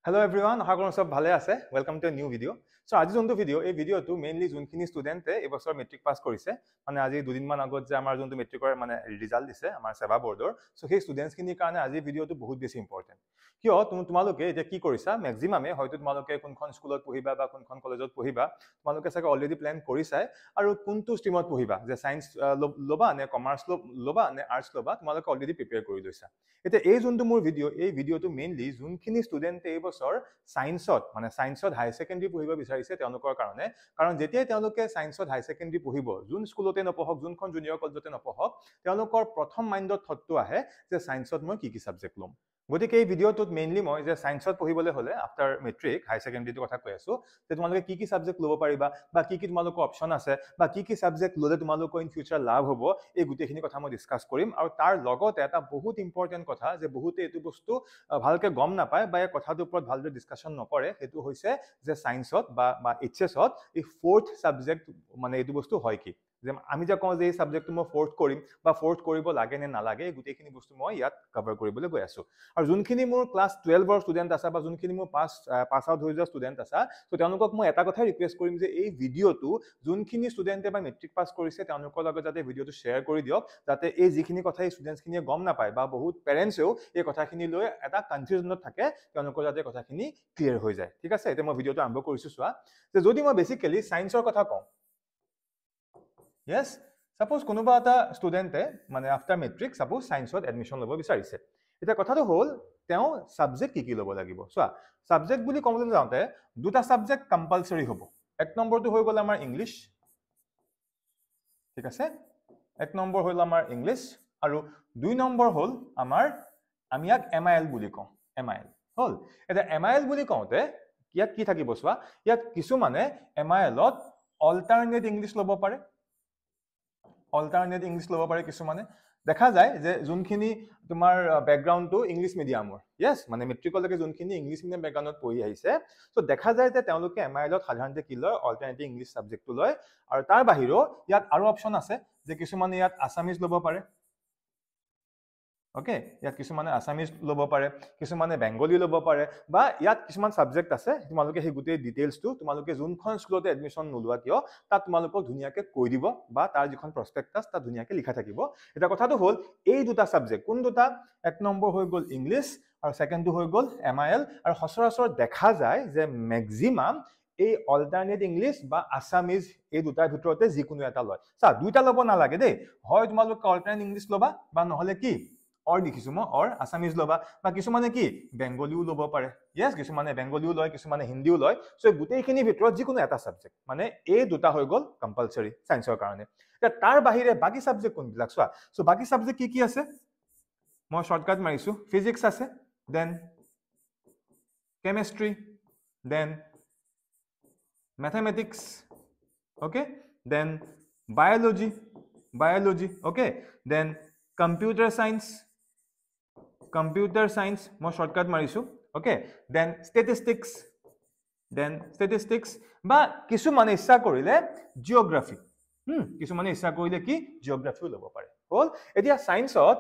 Hello everyone, আশা কৰোঁ সব ভালে আছে। Welcome to a new video. So আজি যোনটো ভিডিও, এই ভিডিওটো মেইনলি যোনখিনি ষ্টুডেণ্টে এই বছৰ মেট্ৰিক পাছ কৰিছে, মানে আজি দুদিনমান আগত যে আমাৰ যোনটো মেট্ৰিকৰ মানে ৰিজাল্ট দিছে আমাৰ সেৱা বৰ্ডৰ, সো সেই ষ্টুডেণ্টছখিনিৰ কাৰণে আজি ভিডিওটো বহুত বেছি ইম্পৰ্টেণ্ট। কিয় তোমালোকে এতিয়া কি কৰিছা, মেক্সিমামে হয়তো তোমালোকে কোনখন স্কুলত পঢ়িবা বা কোনখন কলেজত পঢ়িবা, তোমালোকে চাগে অলৰেডি প্লেন কৰিছাই, আৰু কোনটো ষ্ট্ৰীমত পঢ়িবা, যে সায়েন্স ল'বা নে কমাৰ্চ ল'বা নে আৰ্টছ ল'বা, তোমালোকে অলৰেডি প্ৰিপেয়াৰ কৰি লৈছা। এতিয়া এই যোনটো মোৰ ভিডিও, এই ভিডিওটো মেইনলি যোনখিনি ষ্টুডেণ্টে এই বছৰ সায়েন্সত হাই সেকেন্ডাৰী পঢ়িব বিচাৰিছে তেওঁলোকৰ কাৰণে, কাৰণ যেতিয়াই তেওঁলোকে সায়েন্সত হাই সেকেন্ডাৰী পঢ়িব, যোন স্কুলতে নপঢ়ক, যোনখন জুনিয়ৰ কলেজতে নপঢ়ক, তেওঁলোকৰ প্ৰথম মাইণ্ডত থটটো আহে যে সায়েন্সত মই কি সাবজেক্ট ল'ম। গতিকে এই ভিডিওটোত মেইনলি মই যে সায়েন্সত পঢ়িবলৈ হ'লে আফটাৰ মেট্ৰিক হাই সেকেন্ডাৰীৰ কথা কৈ আছো, যে তোমালোকে কি সাবজেক্ট ল'ব পাৰিবা বা কি তোমালোকৰ অপচন আছে বা কি সাবজেক্ট ল'লে তোমালোকৰ ইন ফিউচাৰ লাভ হ'ব, এই গোটেইখিনি কথা মই ডিসকাস কৰিম। আৰু তাৰ লগতে এটা বহুত ইম্পৰ্টেণ্ট কথা, যে বহুতে এইটো বস্তু ভালকে গম নাপায় বা এই কথাটোৰ ওপৰত ভালদৰে ডিসকাশন নকৰে, সেইটো হৈছে যে সায়েন্সত বা এইচএছত এই ফোৰ্থ সাবজেক্ট মানে এইটো বস্তু হয় কি, যে আমি যে কওঁ যে এই সাবজেক্টটো মই ফোৰ্থ কৰিম বা ফোৰ্থ কৰিব লাগে নে নালাগে, এই গোটেইখিনি বস্তু মই ইয়াত কভাৰ কৰিবলৈ গৈ আছো। আৰু যোনখিনি মোৰ ক্লাছ 12ৰ ষ্টুডেণ্ট আছে বা যোনখিনি মোৰ পাছ আউট হৈ যোৱা ষ্টুডেণ্ট আছে, তো তেওঁলোকক মই এটা কথাই ৰিকুৱেষ্ট কৰিম যে এই ভিডিওটো যোনখিনি ষ্টুডেণ্টে বা মেট্ৰিক পাছ কৰিছে তেওঁলোকৰ লগত যাতে ভিডিওটো শ্বেয়াৰ কৰি দিয়ক, যাতে এই যিখিনি কথা এই ষ্টুডেণ্টছখিনিয়ে গম নাপায় বা বহুত পেৰেণ্টছেও এই কথাখিনি লৈ এটা কনফিউজনত থাকে, তেওঁলোকৰ যাতে কথাখিনি ক্লিয়াৰ হৈ যায়। ঠিক আছে, এতিয়া মই ভিডিওটো আৰম্ভ কৰিছো। চোৱা, যে যদি মই বেসিক্যালি সায়েন্সৰ কথা কওঁ, yes, সাপোজ কোনোবা এটা ষ্টুডেণ্টে মানে আফটাৰ মেট্ৰিক সাপোজ সায়েন্সত এডমিশ্যন ল'ব বিচাৰিছে। এতিয়া কথাটো হ'ল তেওঁ সাবজেক্ট কি ল'ব লাগিব। চোৱা, সাবজেক্ট বুলি ক'বলৈ যাওঁতে দুটা সাবজেক্ট কম্পালসৰি হ'ব। এক নম্বৰটো হৈ গ'ল আমাৰ ইংলিছ, ঠিক আছে, এক নম্বৰ হ'ল আমাৰ ইংলিছ, আৰু দুই নম্বৰ হ'ল আমাৰ, আমি ইয়াক MIL বুলি কওঁ, MIL হ'ল। এতিয়া MIL বুলি কওঁতে ইয়াত কি থাকিব চোৱা, ইয়াত কিছুমানে MILত অল্টাৰনেট ইংলিছ ল'ব পাৰে, অল্টাৰনেট ইংলিছ ল'ব পাৰে কিছুমানে। দেখা যায় যে যোনখিনি তোমাৰ বেকগ্ৰাউণ্ডটো ইংলিছ মিডিয়ামৰ, য়েছ, মানে মেট্ৰিকলৈকে যোনখিনি ইংলিছ মিডিয়াম বেকগ্ৰাউণ্ডত পঢ়ি আহিছে, তো দেখা যায় যে তেওঁলোকে MILত সাধাৰণতে কি লয়, অল্টাৰনেটিভ ইংলিছ সাবজেক্টটো লয়। আৰু তাৰ বাহিৰেও ইয়াত আৰু অপশ্যন আছে, যে কিছুমানে ইয়াত আছামিজ ল'ব পাৰে, অকে, ইয়াত কিছুমানে আছামিজ ল'ব পাৰে, কিছুমানে বেংগলী ল'ব পাৰে, বা ইয়াত কিছুমান সাবজেক্ট আছে, তোমালোকে সেই গোটেই ডিটেইলছটো তোমালোকে যোনখন স্কুলতে এডমিশ্যন নোলোৱা কিয় তাত তোমালোকক ধুনীয়াকৈ কৈ দিব, বা তাৰ যিখন প্ৰস্পেক্টাছ তাত ধুনীয়াকৈ লিখা থাকিব। এটা কথাটো হ'ল এই দুটা সাবজেক্ট কোন দুটা, এক নম্বৰ হৈ গ'ল ইংলিছ আৰু ছেকেণ্ডটো হৈ গ'ল MIL। আৰু সচৰাচৰ দেখা যায় যে মেক্সিমাম এই অল্টাৰনেট ইংলিছ বা আছামিজ এই দুটাৰ ভিতৰতে যিকোনো এটা লয়। চা, দুইটা ল'ব নালাগে দেই, হয় তোমালোকে অল্টাৰনেট ইংলিছ ল'বা বা নহ'লে কি দেখিছো মই আছামিজ ল'বা, বা কিছুমানে কি বেংগলীও ল'ব পাৰে, য়েছ, কিছুমানে বেংগলীও লয়, কিছুমানে হিন্দীও লয়। সো গোটেইখিনিৰ ভিতৰত যিকোনো এটা সাবজেক্ট, মানে এই দুটা হৈ গ'ল কম্পালসৰি সায়েন্সৰ কাৰণে। তাৰ বাহিৰে বাকি সাবজেক্ট কোনবিলাক চোৱা, সো বাকি সাবজেক্ট কি আছে, মই শৰ্টকাট মাৰিছো, ফিজিক্স আছে, then chemistry, then mathematics, okay, then biology, okay, then computer science, মই শর্টকাট মাৰিছো, okay, then statistics, বা কিছুমানে ইচ্ছা কৰিলে জিওগ্ৰাফি, কিছুমানে ইচ্ছা কৰিলে কি জিওগ্ৰাফিও ল'ব পাৰে। হ'ল, এতিয়া সায়েন্সত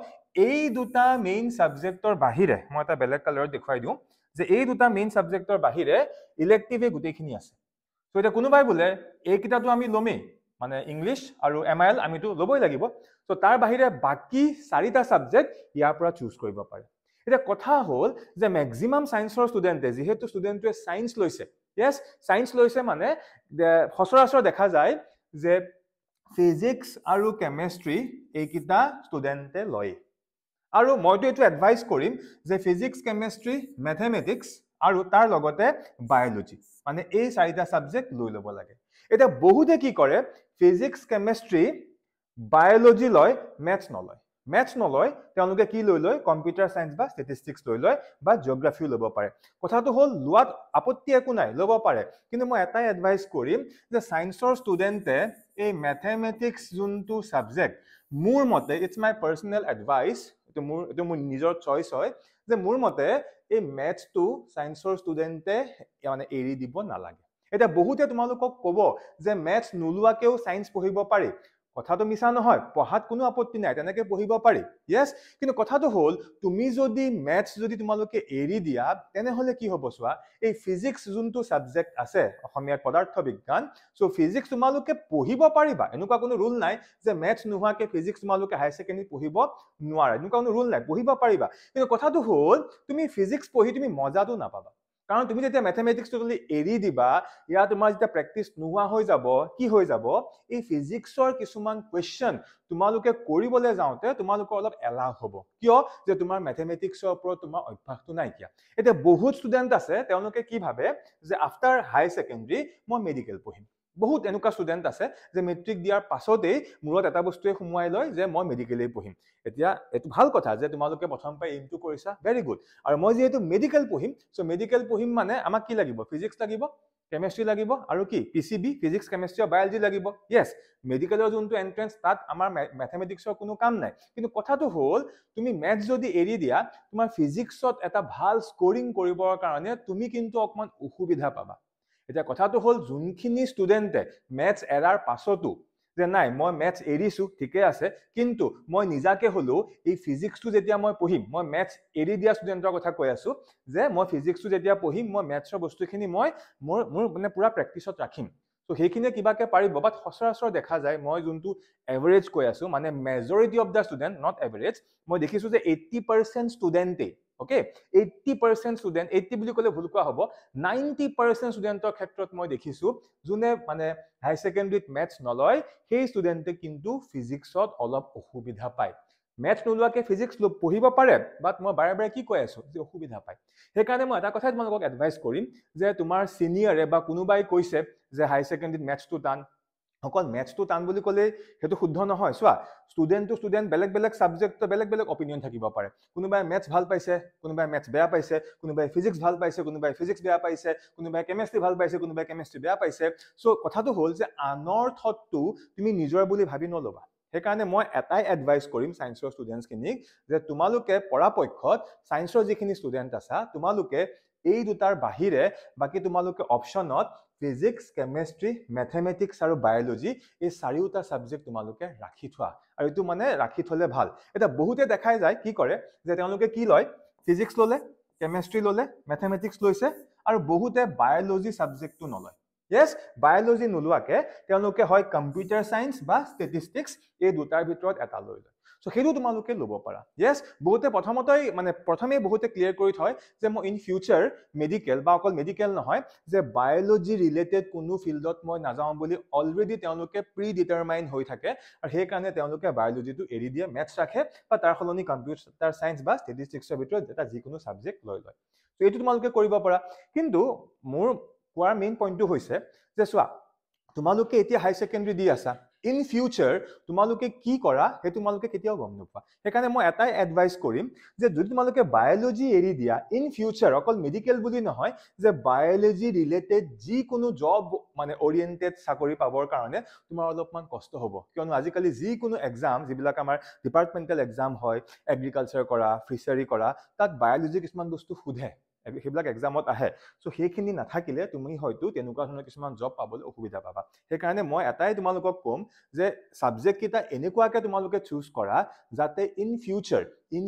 এই দুটা মেইন সাবজেক্টৰ বাহিৰে মই এটা বেলেগ কালাৰত দেখুৱাই দিওঁ, যে এই দুটা মেইন সাবজেক্টৰ বাহিৰে ইলেক্টিভে গোটেইখিনি আছে। তো এটা কোনোবাই বোলে এইকেইটাটো আমি ল'মেই, মানে ইংলিছ আৰু MIL আমিতো ল'বই লাগিব, তো তাৰ বাহিৰে বাকি চাৰিটা সাবজেক্ট ইয়াৰ পৰা চুজ কৰিব পাৰে। এতিয়া কথা হ'ল যে মেক্সিমাম সায়েন্সৰ ষ্টুডেণ্টে, যিহেতু ষ্টুডেণ্টটোৱে সায়েন্স লৈছে, য়েছ, সায়েন্স লৈছে, মানে সচৰাচৰ দেখা যায় যে ফিজিক্স আৰু কেমিষ্ট্ৰি এইকেইটা ষ্টুডেণ্টে লয়। আৰু মইতো এইটো এডভাইচ কৰিম যে ফিজিক্স, কেমিষ্ট্ৰি, মেথমেটিক্স আৰু তাৰ লগতে বায়োলজি, মানে এই চাৰিটা সাবজেক্ট লৈ ল'ব লাগে। এতিয়া বহুতে কি কৰে, ফিজিক্স, কেমিষ্ট্ৰি, বায়োলজি লয়, মেথছ নলয়, তেওঁলোকে কি লৈ লয়, কম্পিউটাৰ সায়েন্স বা ষ্টেটিষ্টিক্স লৈ লয়, বা জিওগ্ৰাফিও ল'ব পাৰে। কথাটো হ'ল লোৱাত আপত্তি একো নাই, ল'ব পাৰে, কিন্তু মই এটাই এডভাইচ কৰিম যে সায়েন্সৰ ষ্টুডেণ্টে এই মেথমেটিক্স যোনটো সাবজেক্ট, মোৰ মতে, ইটছ মাই পাৰ্চনেল এডভাইচ, এইটো মোৰ নিজৰ চইচ হয়, যে মোৰ মতে এই মেথছটো সায়েন্সৰ ষ্টুডেণ্টে মানে এৰি দিব নালাগে। এতিয়া বহুতে তোমালোকক ক'ব যে মেথছ নোলোৱাকেও সায়েন্স পঢ়িব পাৰি, কথাটো মিছা নহয়, পঢ়াত কোনো আপত্তি নাই, তেনেকে পঢ়িব পাৰি, য়েছ। কিন্তু কথাটো হ'ল তুমি যদি মেথছ যদি তোমালোকে এৰি দিয়া তেনেহ'লে কি হ'ব চোৱা, এই ফিজিক্স যোনটো ছাবজেক্ট আছে অসমীয়াত পদাৰ্থ বিজ্ঞান, চ' ফিজিক্স তোমালোকে পঢ়িব পাৰিবা, এনেকুৱা কোনো ৰুল নাই যে মেথছ নোহোৱাকে ফিজিক্স তোমালোকে হায়াৰ ছেকেণ্ডেৰী পঢ়িব নোৱাৰা, এনেকুৱা কোনো ৰুল নাই, পঢ়িব পাৰিবা। কিন্তু কথাটো হ'ল তুমি ফিজিক্স পঢ়ি তুমি মজাটো নাপাবা, কাৰণ তুমি যেতিয়া মেথমেটিক্সটো যদি এৰি দিবা, ইয়াৰ তোমাৰ যেতিয়া প্ৰেক্টিচ নোহোৱা হৈ যাব, কি হৈ যাব, এই ফিজিক্সৰ কিছুমান কুৱেশ্যন তোমালোকে কৰিবলৈ যাওঁতে তোমালোকৰ অলপ এলাহ হ'ব, কিয়, যে তোমাৰ মেথমেটিক্সৰ ওপৰত তোমাৰ অভ্যাসটো নাইকিয়া। এতিয়া বহুত ষ্টুডেণ্ট আছে, তেওঁলোকে কি ভাবে যে আফটাৰ হায়াৰ ছেকেণ্ডেৰী মই মেডিকেল পঢ়িম। বহুত এনেকুৱা ষ্টুডেণ্ট আছে যে মেট্ৰিক দিয়াৰ পাছতেই মূৰত এটা বস্তুৱে সোমোৱাই লয় যে মই মেডিকেলেই পঢ়িম। এতিয়া এইটো ভাল কথা যে তোমালোকে প্ৰথম পৰা এইমটো কৰিছা, ভেৰি গুড। আৰু মই যিহেতু মেডিকেল পঢ়িম, চ' মেডিকেল পঢ়িম মানে আমাক কি লাগিব, ফিজিক্স লাগিব, কেমেষ্ট্ৰি লাগিব, আৰু কি পিচিবি, ফিজিক্স কেমেষ্ট্ৰি আৰু বায়'লজি লাগিব, য়েছ। মেডিকেলৰ যোনটো এণ্ট্ৰেঞ্চ, তাত আমাৰ মেথমেটিক্সৰ কোনো কাম নাই। কিন্তু কথাটো হ'ল তুমি মেথছ যদি এৰি দিয়া, তোমাৰ ফিজিক্সত এটা ভাল স্কৰিং কৰিবৰ কাৰণে তুমি কিন্তু অকণমান অসুবিধা পাবা। এতিয়া কথাটো হ'ল যোনখিনি ষ্টুডেণ্টে মেথছ এৰাৰ পাছতো যে নাই মই মেথছ এৰিছো, ঠিকে আছে, কিন্তু মই নিজাকে হ'লেও এই ফিজিক্সটো যেতিয়া মই পঢ়িম, মই মেথছ এৰি দিয়া ষ্টুডেণ্টৰ কথা কৈ আছো, যে মই ফিজিক্সটো যেতিয়া পঢ়িম মই মেথছৰ বস্তুখিনি মই মোৰ মানে পুৰা প্ৰেক্টিছত ৰাখিম। ত' সেইখিনিয়ে কিবাকে পাৰিব, বাট সচৰাচৰ দেখা যায়, মই যোনটো এভাৰেজ কৈ আছো, মানে majority of the student, not average, মই দেখিছো যে 80% ষ্টুডেণ্টেই, অ'কে, 80% ষ্টুডেণ্ট, 80 বুলি ক'লে ভুল কোৱা হ'ব, 90% ষ্টুডেণ্টৰ ক্ষেত্ৰত মই দেখিছো যোনে মানে হায়াৰ ছেকেণ্ডেৰীত মেথছ নলয়, সেই ষ্টুডেণ্টে কিন্তু ফিজিক্সত অলপ অসুবিধা পায়। মেথছ নোলোৱাকে ফিজিক্স পঢ়িব পাৰে, বাট মই বাৰে বাৰে কি কৈ আছো, যে অসুবিধা পায়। সেইকাৰণে মই এটা কথাই তোমালোকক এডভাইচ কৰিম, যে তোমাৰ চিনিয়ৰে বা কোনোবাই কৈছে যে হায়াৰ ছেকেণ্ডেৰীত মেথছটো টান, অকল মেথছটো টান বুলি ক'লে সেইটো শুদ্ধ নহয়। চোৱা, ষ্টুডেণ্ট টু ষ্টুডেণ্ট বেলেগ বেলেগ ছাবজেক্টৰ বেলেগ বেলেগ অপিনিয়ন থাকিব পাৰে, কোনোবাই মেথছ ভাল পাইছে, কোনোবাই মেথছ বেয়া পাইছে, কোনোবাই ফিজিক্স ভাল পাইছে, কোনোবাই ফিজিক্স বেয়া পাইছে, কোনোবাই কেমেষ্ট্ৰি ভাল পাইছে, কোনোবাই কেমেষ্ট্ৰি বেয়া পাইছে। চ' কথাটো হ'ল যে আনৰ থটটো তুমি নিজৰ বুলি ভাবি নল'বা। সেইকাৰণে মই এটাই এডভাইচ কৰিম ছায়েন্সৰ ষ্টুডেণ্টছখিনিক, যে তোমালোকে পৰাপক্ষত ছায়েন্সৰ যিখিনি ষ্টুডেণ্ট আছা, তোমালোকে এই দুটাৰ বাহিৰে বাকী তোমালোকে অপশ্যনত ফিজিক্স, কেমেষ্ট্ৰি, মেথমেটিক্স আৰু বায়'লজি, এই চাৰিওটা ছাবজেক্ট তোমালোকে ৰাখি থোৱা, আৰু এইটো মানে ৰাখি থলে ভাল। এতিয়া বহুতে দেখাই যায় কি কৰে, যে তেওঁলোকে কি লয়, ফিজিক্স ল'লে, কেমেষ্ট্ৰি ল'লে, মেথমেটিক্স লৈছে, আৰু বহুতে বায়'লজি ছাবজেক্টটো নলয়। য়েছ, বায়'লজি নোলোৱাকে তেওঁলোকে হয় কম্পিউটাৰ চায়েন্স বা ষ্টেটিষ্টিক্স, এই দুটাৰ ভিতৰত এটা লৈ লয়। চ' সেইটো তোমালোকে ল'ব পাৰা। য়েছ, বহুতে প্ৰথমেই বহুতে ক্লিয়াৰ কৰি থয় যে মই ইন ফিউচাৰ মেডিকেল, বা অকল মেডিকেল নহয়, যে বায়'লজি ৰিলেটেড কোনো ফিল্ডত মই নাযাওঁ বুলি অলৰেডি তেওঁলোকে প্ৰি ডিটাৰমাইন হৈ থাকে, আৰু সেইকাৰণে তেওঁলোকে বায়'লজিটো এৰি দিয়ে, মেথছ ৰাখে, বা তাৰ সলনি কম্পিউটাৰ চায়েন্স বা ষ্টেটিষ্টিক্সৰ ভিতৰত এটা যিকোনো ছাবজেক্ট লৈ লয়। চ' এইটো তোমালোকে কৰিব পাৰা। কিন্তু মোৰ কোৱাৰ মেইন পইণ্টটো হৈছে যে চোৱা, তোমালোকে এতিয়া হায়াৰ ছেকেণ্ডেৰী দি আছা, ইন ফিউচাৰ তোমালোকে কি কৰা সেইটো তোমালোকে কেতিয়াও গম নোপোৱা। সেইকাৰণে মই এটাই এডভাইচ কৰিম, যে যদি তোমালোকে বায়'লজি এৰি দিয়া, ইন ফিউচাৰ অকল মেডিকেল বুলি নহয়, যে বায়'লজি ৰিলেটেড যিকোনো জব মানে অৰিয়েণ্টেড চাকৰি পাবৰ কাৰণে তোমাৰ অলপমান কষ্ট হ'ব, কিয়নো আজিকালি যিকোনো এক্সাম, যিবিলাক আমাৰ ডিপাৰ্টমেণ্টেল এক্সাম হয়, এগ্ৰিকালচাৰ কৰা, ফিচাৰী কৰা, তাত বায়'লজি কিছুমান বস্তু সোধে, সেইবিলাক এক্সামত আহে। চ' সেইখিনি নাথাকিলে তুমি হয়তো তেনেকুৱা ধৰণৰ কিছুমান জব পাবলৈ অসুবিধা পাবা। সেইকাৰণে মই এটাই তোমালোকক ক'ম, যে ছাবজেক্ট কেইটা এনেকুৱাকে তোমালোকে চুজ কৰা যাতে ইন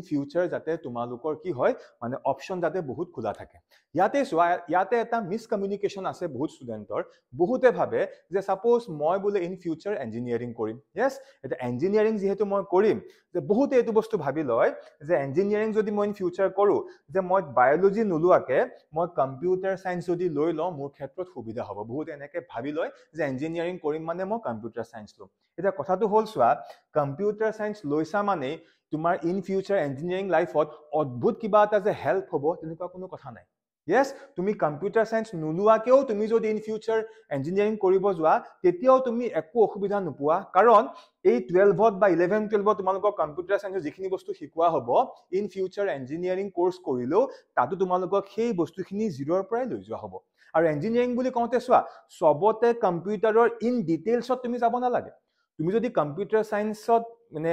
ফিউচাৰ যাতে তোমালোকৰ কি হয়, মানে অপশ্যন যাতে বহুত খোলা থাকে। ইয়াতে চোৱা, ইয়াতে এটা মিছকমিউনিকেশ্যন আছে বহুত ষ্টুডেণ্টৰ। বহুতে ভাবে যে ছাপ'জ মই বোলে ইন ফিউচাৰ ইঞ্জিনিয়াৰিং কৰিম, য়েছ, এতিয়া ইঞ্জিনিয়াৰিং যিহেতু মই কৰিম, যে বহুতে এইটো বস্তু ভাবি লয় যে ইঞ্জিনিয়াৰিং যদি মই ইন ফিউচাৰ কৰোঁ, যে মই বায়'লজি নোলোৱাকে মই কম্পিউটাৰ চায়েন্স যদি লৈ লওঁ মোৰ ক্ষেত্ৰত সুবিধা হ'ব। বহুতে এনেকে ভাবি লয় যে ইঞ্জিনিয়াৰিং কৰিম মানে মই কম্পিউটাৰ চায়েন্স ল'ম। এতিয়া কথাটো হ'ল চোৱা, কম্পিউটাৰ চায়েন্স লৈছা মানে তোমাৰ ইন ফিউচাৰ ইঞ্জিনিয়াৰিং লাইফত অদ্ভুত কিবা এটা যে হেল্প হ'ব তেনেকুৱা কোনো কথা নাই। য়েছ, তুমি কম্পিউটাৰ চায়েন্স নোলোৱাকেও তুমি যদি ইন ফিউচাৰ ইঞ্জিনিয়াৰিং কৰিব যোৱা, তেতিয়াও তুমি একো অসুবিধা নোপোৱা, কাৰণ এই 12ত বা 11-12ত তোমালোকক কম্পিউটাৰ চায়েন্সৰ যিখিনি বস্তু শিকোৱা হ'ব, ইন ফিউচাৰ ইঞ্জিনিয়াৰিং কোৰ্চ কৰিলেও তাতো তোমালোকক সেই বস্তুখিনি জিৰ'ৰ পৰাই লৈ যোৱা হ'ব। আৰু ইঞ্জিনিয়াৰিং বুলি কওঁতে চোৱা, চবতে কম্পিউটাৰৰ ইন ডিটেইলছত তুমি যাব নালাগে। তুমি যদি কম্পিউটাৰ চায়েন্সত মানে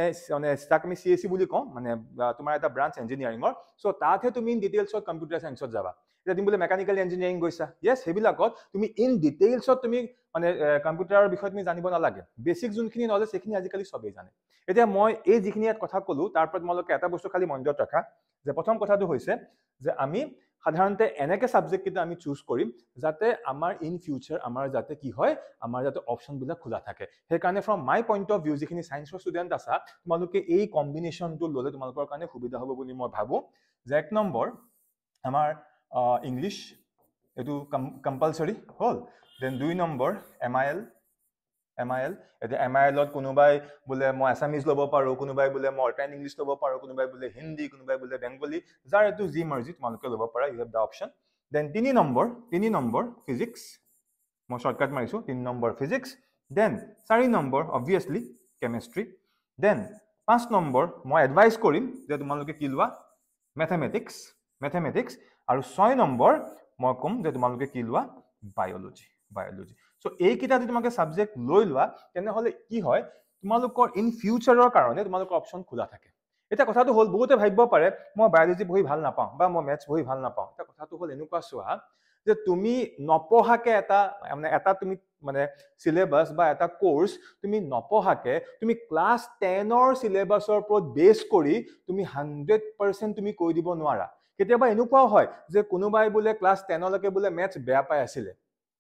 তাক আমি CSE বুলি কওঁ, মানে তোমাৰ এটা ব্ৰাঞ্চ ইঞ্জিনিয়াৰিঙৰ, চ' তাতহে তুমি ইন ডিটেইলছত কম্পিউটাৰ চায়েন্সত যাবা। এতিয়া তুমি বোলে মেকানিকেল ইঞ্জিনিয়াৰিং গৈছা য়েছ সেইবিলাকত তুমি ইন ডিটেইলছত তুমি মানে কম্পিউটাৰৰ বিষয়ে তুমি জানিব নালাগে বেছিক যোনখিনি নলেজ সেইখিনি আজিকালি চবেই জানে এতিয়া মই এই যিখিনি ইয়াত কথা ক'লো তাৰ পৰা তোমালোকে এটা বস্তু খালি মনত ৰাখা যে প্ৰথম কথাটো হৈছে যে আমি সাধাৰণতে এনেকে সাবজেক্ট কিটা আমি চুজ কৰিম যাতে আমাৰ ইন ফিউচাৰ আমাৰ যাতে কি হয় আমাৰ যাতে অপচন বিলাক খোলা থাকে সেই কাৰণে from my point of view যিখিনি সায়েন্সৰ ষ্টুডেন্ট আছা তোমালোকে এই কম্বিনেশনটো ললে তোমালোকৰ কাৰণে সুবিধা হ'ব বুলি মই ভাবো যে এক নম্বৰ আমাৰ ইংলিশ এটো কম্পালসৰি হল দেন 2 নম্বৰ MIL এটা MIL ত কোনোবাই বোলে মই আসামিজ লব পাৰো কোনোবাই বোলে মই অল্টাৰনেট ইংলিশ লব পাৰো কোনোবাই বোলে হিন্দী কোনোবাই বোলে বেংগলী যাৰ এটো জি মাৰ্জি তোমালোকে লব পাৰা you have the option then 3 number physics মই শৰ্টকাট মাৰিছো 3 number physics then 4 number obviously chemistry then 5 number মই এডভাইস কৰিম যে তোমালোকে কি লোৱা মেথমেটিক্স আৰু 6 নম্বৰ মই কম যে তোমালোকে কি লোৱা বায়োলজি সো এই কিটা যদি তোমালোকে সাবজেক্ট লৈ লোৱা তেনে হলে কি হয় তোমালোকৰ ইন ফিউচাৰৰ কাৰণে তোমালোকৰ অপচন খোলা থাকে এটা কথাটো হল বহুতে ভাবিব পাৰে মই বায়োলজি পঢ়ি ভাল নাপাওঁ বা মই ম্যাথছ পঢ়ি ভাল নাপাওঁ এটা কথাটো হল এনেকুৱা চোৱা যে তুমি নপঢ়াকে এটা তুমি মানে সিলেবাস বা এটা কোৰ্স তুমি নপঢ়াকে তুমি ক্লাস 10 ৰ সিলেবাসৰ ওপৰত বেস কৰি তুমি 100% তুমি কৈ দিব নোৱাৰা কেতিয়াবা এনেকুৱাও হয় যে কোনোবাই বোলে ক্লাস 10 লৈকে বোলে ম্যাথছ বেয়া পাই আছিল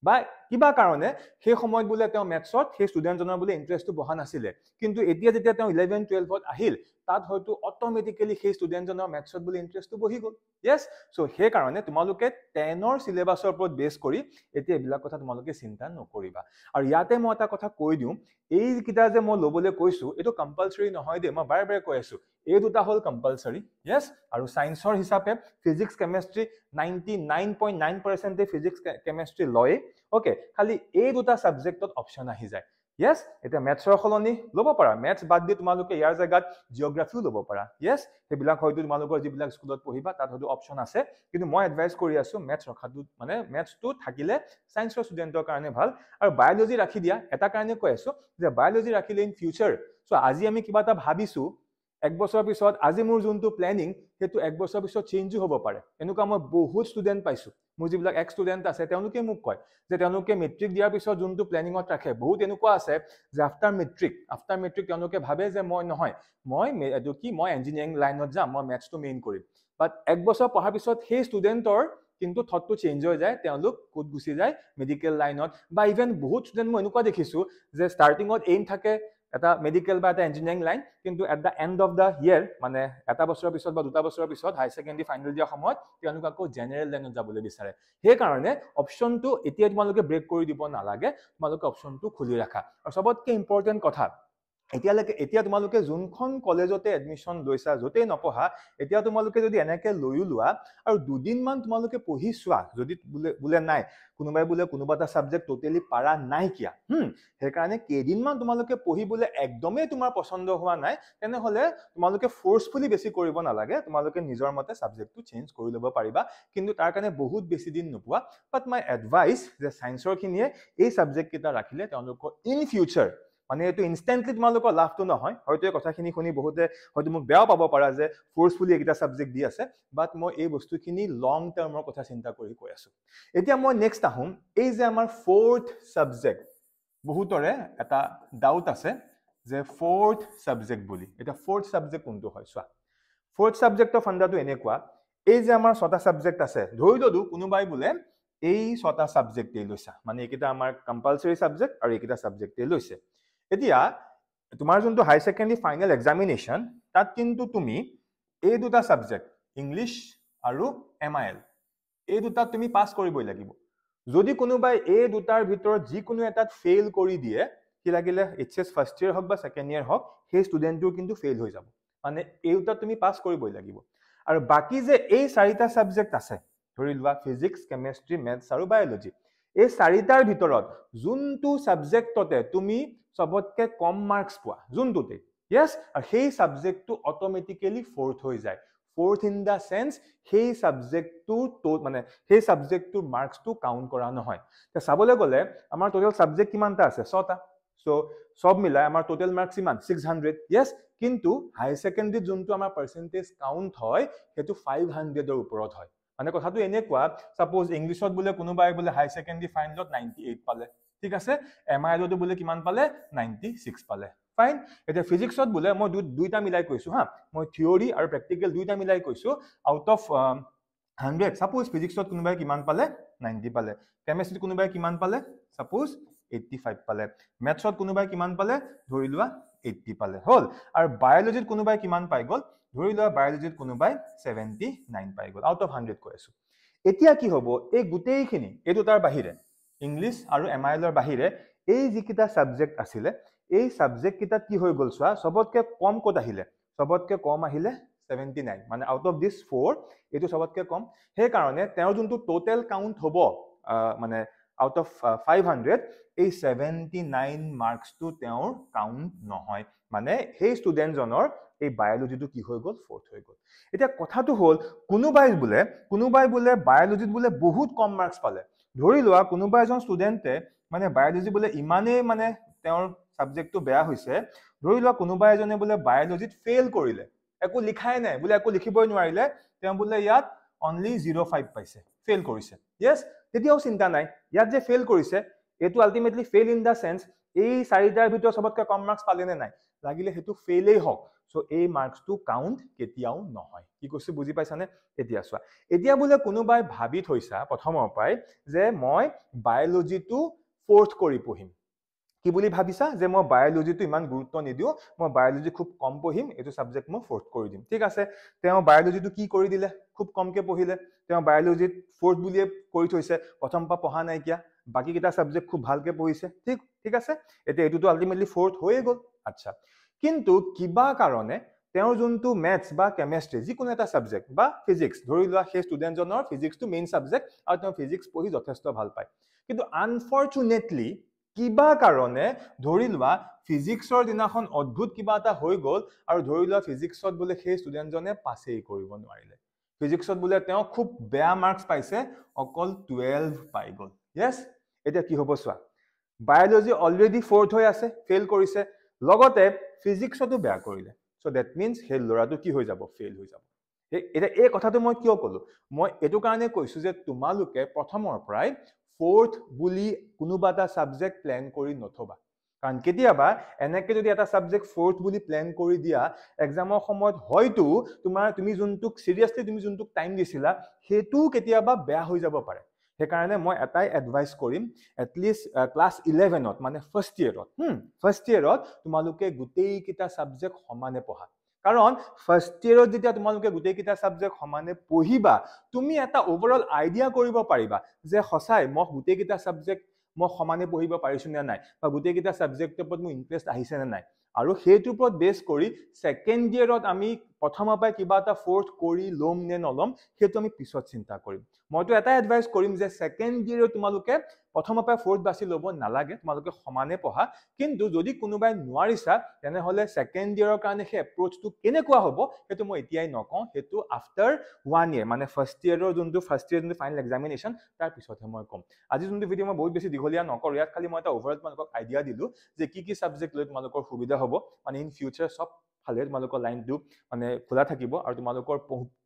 বা কিবা কাৰণে সেই সময়ত বোলে তেওঁ ম্যাথছত সেই ষ্টুডেন্টজনৰ বোলে ইন্টাৰেষ্টটো বহা নাছিল কিন্তু এতিয়া যেতিয়া তেওঁ 11 12 ত আহিল তাত হয়তো অটোমেটিক্যালি সেই ষ্টুডেন্টজনৰ ম্যাথছত বোলে ইন্টাৰেষ্টটো বহি গল yes সো সেই কাৰণে তোমালোকে 10 ৰ সিলেবাসৰ ওপৰত বেস কৰি এতিয়া এইবিলাক কথা তোমালোকে চিন্তা নকৰিবা আৰু ইয়াতে মই এটা কথা কৈ দিম এই কিটা যে মই লবলৈ কৈছো এটো কম্পালসৰি নহয় দে মই বাৰে বাৰে কৈ আছো এই দুটা হল কম্পালসৰি yes আৰু সায়েন্সৰ হিচাপে ফিজিক্স কেমিষ্ট্ৰি 99.9% ফিজিক্স কেমিষ্ট্ৰি লয় ওকে খালি এই দুটা সাবজেক্টত অপচন আহি যায় yes এটা ম্যাথছৰ খলনি লব পাৰা ম্যাথছ বাদ দি তোমালোকে ইয়াৰ জায়গাত জিওগ্ৰাফিও লব পাৰা yes হেবিলাক হয়তো তোমালোকৰ যিবিলাক স্কুলত পঢ়িবা তাত হয়তো অপচন আছে কিন্তু মই এডভাইস কৰি আছো ম্যাথছ ৰখাটো মানে ম্যাথছটো থাকিলে সায়েন্সৰ ষ্টুডেন্টৰ কাৰণে ভাল আৰু বায়োলজি ৰাখি দিয়া এটা কাৰণে কৈ আছো যে বায়োলজি ৰাখিলে ইন ফিউচাৰ সো আজি আমি কিবা এটা ভাবিছো এক বছৰ পিছত আজি মোৰ যোনটো প্ল্যানিং হেতু এক বছৰ পিছত চেঞ্জও হ'ব পাৰে এনেকুৱা মই বহুত ষ্টুডেন্ট পাইছো মোৰ যিবিলাক এক ষ্টুডেন্ট আছে তেওঁলোকে মোক কয় যে তেওঁলোকে মেট্ৰিক দিয়াৰ পিছত যোনটো প্ল্যানিংত ৰাখে বহুত এনেকুৱা আছে যে আফটাৰ মেট্ৰিক তেওঁলোকে ভাবে যে মই ইঞ্জিনিয়াৰিং লাইনত যাম মই ম্যাথছটো মেইন কৰিম বাট এক বছৰ পঢ়াৰ পিছত সেই ষ্টুডেন্টৰ কিন্তু থটটো চেঞ্জ হৈ যায় তেওঁলোক কোড গুচি যায় মেডিকেল লাইনত বা ইভেন বহুত ষ্টুডেন্ট মই এনেকুৱা দেখিছো যে ষ্টাৰ্টিংত এইম থাকে এটা মেডিকেল বা এটা ইঞ্জিনিয়াৰিং লাইন কিন্তু at the end of the year মানে এটা বছৰৰ পিছত বা দুটা বছৰৰ পিছত হাই সেকেন্ডাৰী ফাইনাল দিয়া সময়ত তেওঁলোক আকৌ জেনাৰেল লাইনত যাবলৈ বিচাৰে সেই কাৰণে অপচনটো এতিয়া তোমালোকে ব্ৰেক কৰি দিব নালাগে তোমালোকে অপচনটো খুলি ৰাখা আৰু সবতকৈ ইম্পৰ্টেন্ট কথা এতিয়া তোমালোকে যোনখন কলেজতে এডমিশন লৈছা যতে নপঢ়া এতিয়া তোমালোকে যদি এনেকে লৈও লোৱা আৰু দুদিন মান তোমালোকে পঢ়ি চোৱা যদি বোলে নাই কোনোবাই বোলে কোনোবা এটা সাবজেক্ট টোটালি পাৰা নাই কিয়া সেই কাৰণে কেইদিন মান তোমালোকে পঢ়ি বোলে একদমই তোমাৰ পছন্দ হোৱা নাই তেনে হলে তোমালোকে ফোৰ্সফুলি বেছি কৰিব নালাগে তোমালোকে নিজৰ মতে সাবজেক্টটো চেঞ্জ কৰি ল'ব পাৰিবা কিন্তু তাৰ কাৰণে বহুত বেছি দিন নোপোৱা বাট মাই এডভাইস যে সায়েন্সৰ খিনিয়ে এই সাবজেক্ট কিটা ৰাখিলে তেওঁলোকৰ ইন ফিউচাৰ মানে এটো ইনস্ট্যান্টলি তোমালোকৰ লাভটো নহয় হয়তো এই কথাখিনি শুনি বহুতে হয়তো মোক বেয়া পাব পাৰা যে ফোৰ্সফুলি এটা সাবজেক্ট দি আছে বাট মই এই বস্তুখিনি লং টাৰ্মৰ কথা চিন্তা কৰি কৈ আছো এতিয়া মই নেক্সট আহোম এই যে আমাৰ ফোৰ্থ সাবজেক্ট বহুতৰে এটা ডাউট আছে যে ফোৰ্থ সাবজেক্ট বুলি এটা ফোৰ্থ সাবজেক্ট কোনটো হয় চোৱা ফোৰ্থ সাবজেক্টৰ ফান্ডাটো এনেকুৱা এই যে আমাৰ ছটা সাবজেক্ট আছে ধৰি ললো কোনোবাই বোলে এই ছটা সাবজেক্টে লৈছা মানে এইকেইটা আমাৰ কম্পালসৰি সাবজেক্ট আৰু এইকেইটা সাবজেক্টে লৈছে এতিয়া তোমাৰ যোনটো হাই সেকেন্ডাৰী ফাইনাল এক্সামিনেশন তাত কিন্তু তুমি এই দুটা সাবজেক্ট ইংলিশ আৰু MIL এই দুটা তুমি পাস কৰিবই লাগিব যদি কোনোবাই এই দুটাৰ ভিতৰত যিকোনো এটাত ফেইল কৰি দিয়ে কি লাগিলে HS ফাৰ্স্ট ইয়াৰ হক বা সেকেন্ড ইয়াৰ হক সেই ষ্টুডেন্টটো কিন্তু ফেইল হৈ যাব মানে এই দুটা তুমি পাস কৰিবই লাগিব আৰু বাকি যে এই চাৰিটা সাবজেক্ট আছে ধৰি লোৱা ফিজিক্স কেমিষ্ট্ৰি ম্যাথছ আৰু বায়োলজি এই চাৰিটাৰ ভিতৰত যোনটো সাবজেক্টতে তুমি সবতকে কম মাৰ্কস পোৱা যোনটোতে yes আৰু সেই সাবজেক্টটো অটোমেটিক্যালি ফোর্থ হৈ যায় fourth in the sense সেই সাবজেক্টটো মানে সেই সাবজেক্টটোৰ মাৰ্কসটো কাউন্ট কৰা নহয় তে চাবলৈ গলে আমাৰ টোটাল সাবজেক্ট কিমানটা আছে 6টা সো সব মিলাই আমাৰ টোটাল মাৰ্কস ইমান 600 yes কিন্তু হাই সেকেন্ডাৰী যোনটো আমাৰ পাৰ্সেন্টেজ কাউন্ট হয় হেতু 500 ৰ ওপৰত হয় মানে কথাটো এনেকুৱা সাপোজ ইংলিশত বোলে কোনোবাই বোলে হাই সেকেন্ডাৰী ফাইনেলত 98 পালে ঠিক আছে এমআইএলতো বোলে কিমান পালে 96 পালে ফাইন এটা ফিজিক্সত বোলে মই দুইটা মিলাই কৈছো হা মই থিওৰি আৰু প্ৰেক্টিকেল দুইটা মিলাই কৈছো আউট অফ 100 সাপোজ ফিজিক্সত কোনোবাই কিমান পালে 90 পালে কেমিষ্ট্ৰিত কোনোবাই কিমান পালে সাপোজ 85 পালে মেথছত কোনোবাই কিমান পালে ধৰি লোৱা 80 পালে হল আৰু বায়োলজিত কোনোবাই কিমান পাই গল ধৰি লোৱা বায়োলজিত কোনোবাই 79 পাই গল আউট অফ 100 কৈ আছো এতিয়া কি হ'ব এই গুটেইখিনি এই দুটাৰ বাহিৰে ইংলিশ আৰু এমআইএলৰ বাহিৰে এই যিকিটা সাবজেক্ট আছিলে এই সাবজেক্ট কিটা কি হৈ গল সোৱা সবতকে কম কত আহিলে সবতকে কম আহিলে 79 মানে আউট অফ দিস 4 এটো সবতকে কম হে কাৰণে তেওঁৰ যোনটো টোটাল কাউন্ট হ'ব মানে আউট অফ 500 এই 79 মার্কস টু তেওঁৰ কাউন্ট নহয় মানে সেই স্টুডেন্ট জনৰ এই বায়োলজিটো কি হৈ গল ফোর্থ হৈ গল এতিয়া কথাটো হল কোনোবাই বোলে বায়োলজিত বোলে বহুত কম মার্কস পালে ধৰি লোৱা কোনোবা এজন স্টুডেন্টে মানে বায়োলজি বোলে ইমানে মানে তেওঁৰ সাবজেক্টটো বেয়া হৈছে ধৰি লোৱা কোনোবা এজনে বোলে বায়োলজিত ফেল কৰিলে একো লিখাই নাই বোলে একো লিখিবই নোৱাৰিলে তেওঁ বোলে ইয়াত অনলি 05 পাইছে ফেল কৰিছে yes তেতিয়াও চিন্তা নাই ইয়াত যে ফেল কৰিছে এটো ultimately fail in the sense এই চাৰিটাৰ ভিতৰত সবতকৈ কম মার্কস পালে নে নাই লাগিলে হেতু ফেলেই হওক সো এই মার্কস টু কাউন্ট কেতিয়াও নহয় কি কৈছে বুজি পাইছানে এতিয়া চোৱা এতিয়া বোলে কোনোবাই ভাবি থৈছা প্ৰথমৰ পৰাই যে মই বায়োলজিটো ফোৰ্থ কৰি পঢ়িম কি বুলি ভাবিছা যে মই বায়োলজিটো ইমান গুৰুত্ব নিদিও মই বায়োলজি খুব কম পঢ়িম এটো সাবজেক্ট মই ফোৰ্থ কৰি দিম ঠিক আছে তেওঁ বায়োলজিটো কি কৰি দিলে খুব কমকে পঢ়িলে তেওঁ বায়োলজিত ফোৰ্থ বুলিয়ে কৰি থৈছে প্ৰথম পা পঢ়া নাই কিয়া বাকি কিটা সাবজেক্ট খুব ভালকে পঢ়িছে ঠিক আছে এটা এটোটো আলটিমেটলি ফোর্থ হৈয়ে গল আচ্ছা কিন্তু কিবা কাৰণে তেওঁৰ যোনটো ম্যাথছ বা কেমিষ্ট্ৰি যিকোনো এটা সাবজেক্ট বা ফিজিক্স ধৰি লোৱা সেই স্টুডেন্টজনৰ ফিজিক্সটো মেইন সাবজেক্ট আৰু তেওঁ ফিজিক্স পঢ়ি যথেষ্ট ভাল পায় কিন্তু আনফৰচুনেটলি কিবা কাৰণে ধৰি লোৱা ফিজিক্সৰ দিনাখন অদ্ভুত কিবা এটা হৈ গল আৰু ধৰি লোৱা ফিজিক্সত বোলে সেই স্টুডেন্টজনে পাছেই কৰিব নোৱাৰিলে ফিজিক্সত বোলে তেওঁ খুব বেয়া মার্কস পাইছে অকল 12 পাই গল yes এটা কি হ'ব সোৱা বায়োলজি অলৰেডি ফোৰ্থ হৈ আছে ফেল কৰিছে লগতে ফিজিক্সতো বেয়া কৰিলে সো দ্যাট মিন্স হে লৰাটো কি হৈ যাব ফেল হৈ যাব এটা এই কথাটো মই কিয় কলো মই এটো কাৰণে কৈছো যে তোমালোকে প্ৰথমৰ পৰাই ফোৰ্থ বুলি কোনোবা এটা সাবজেক্ট প্ল্যান কৰি নথবা কাৰণ কেতিয়াবা এনেকে যদি এটা সাবজেক্ট ফোৰ্থ বুলি প্ল্যান কৰি দিয়া এক্সামৰ সময়ত হয়তো তুমি যোনটোক সিৰিয়াসলি তুমি যোনটোক টাইম দিছিলা হেতু কেতিয়াবা বেয়া হৈ যাব পাৰে হে কাৰণে মই এটাই এডভাইস কৰিম এটলিষ্ট ক্লাস 11ত মানে ফাৰ্স্ট ইয়াৰত তোমালোকে গুটেই কিটা সাবজেক্ট সমানে পঢ়া কাৰণ ফাৰ্স্ট ইয়াৰত যেতিয়া তোমালোকে গুটেই কিটা সাবজেক্ট সমানে পঢ়িবা তুমি এটা ওভাৰঅল আইডিয়া কৰিব পাৰিবা যে হসাই মই গুটেই কিটা সাবজেক্ট মই সমানে পঢ়িব পাৰিছো নে নাই বা গুটেই কিটা সাবজেক্টৰ ওপৰত মোৰ ইন্টাৰেষ্ট আহিছে নে নাই আৰু হেতুৰ ওপৰত বেস কৰি সেকেন্ড ইয়াৰত আমি প্ৰথমৰ পৰাই কিবা এটা ফোৰ্থ কৰি লম নে নলম হেতু আমি পিছত চিন্তা কৰিম মইতো এটা এডভাইস কৰিম যে সেকেন্ড ইয়াৰত তোমালোকে প্ৰথমৰ পৰাই ফোৰ্থ বাছি লব নালাগে তোমালোকে সমানে পঢ়া কিন্তু যদি কোনোবাই নোৱাৰিছা তেনে হলে সেকেন্ড ইয়াৰৰ কাৰণে হে এপ্ৰোচটো কেনেকুৱা হ'ব হেতু মই এতিয়াই নকওঁ হেতু আফটাৰ 1 ইয়াৰ মানে ফাৰ্স্ট ইয়াৰৰ যোনটো ফাইনাল এক্সামিনেশন তাৰ পিছতহে মই কম আজি যোনটো ভিডিও মই বহুত বেছি দীঘলীয়া নকৰো ইয়াত খালি মই এটা ওভাৰঅল তোমালোকক আইডিয়া দিলো যে কি সাবজেক্ট লৈ তোমালোকৰ সুবিধা হ'ব মানে ইন ফিউচাৰ সব ফালে তোমালোকৰ লাইনটো মানে খোলা থাকিব আৰু তোমালোকৰ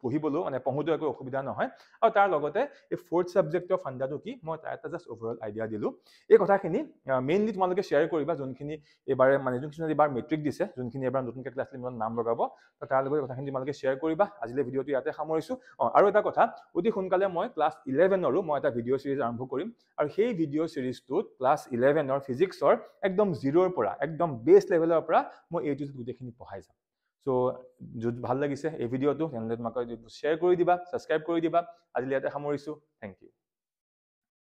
পঢ়িবলো মানে পঢ়োতে একো অসুবিধা নহয় আৰু তাৰ লগতে এই ফোৰ্থ সাবজেক্টৰ ফান্ডাটো কি মই এটা জাস্ট ওভাৰঅল আইডিয়া দিলো এই কথাখিনি মেইনলি তোমালোকে শেয়াৰ কৰিবা যোনখিনি এবাৰে মানে যোনখিনি এবাৰ মেট্ৰিক দিছে যোনখিনি এবাৰ নতুনকৈ ক্লাছ 11 নাম লগাব তো তাৰ লগতে কথাখিনি তোমালোকে শেয়াৰ কৰিবা আজিলে ভিডিওটো ইয়াতে সামৰিছো আৰু এটা কথা অতি সোনকালে মই ক্লাছ 11 ৰো মই এটা ভিডিও সিৰিজ আৰম্ভ কৰিম আৰু সেই ভিডিও সিৰিজটোত ক্লাছ 11 ৰ ফিজিক্সৰ একদম জিৰোৰ পৰা একদম বেস লেভেলৰ পৰা মই এইটো গুটেইখিনি পঢ়াই যাম সো যদি ভাল লাগিছে এই ভিডিওটো তেনে তোমালোকে শেয়াৰ কৰি দিবা সাবস্ক্ৰাইব কৰি দিবা আজিলে ইয়াতে সামৰিছো থ্যাংক ইউ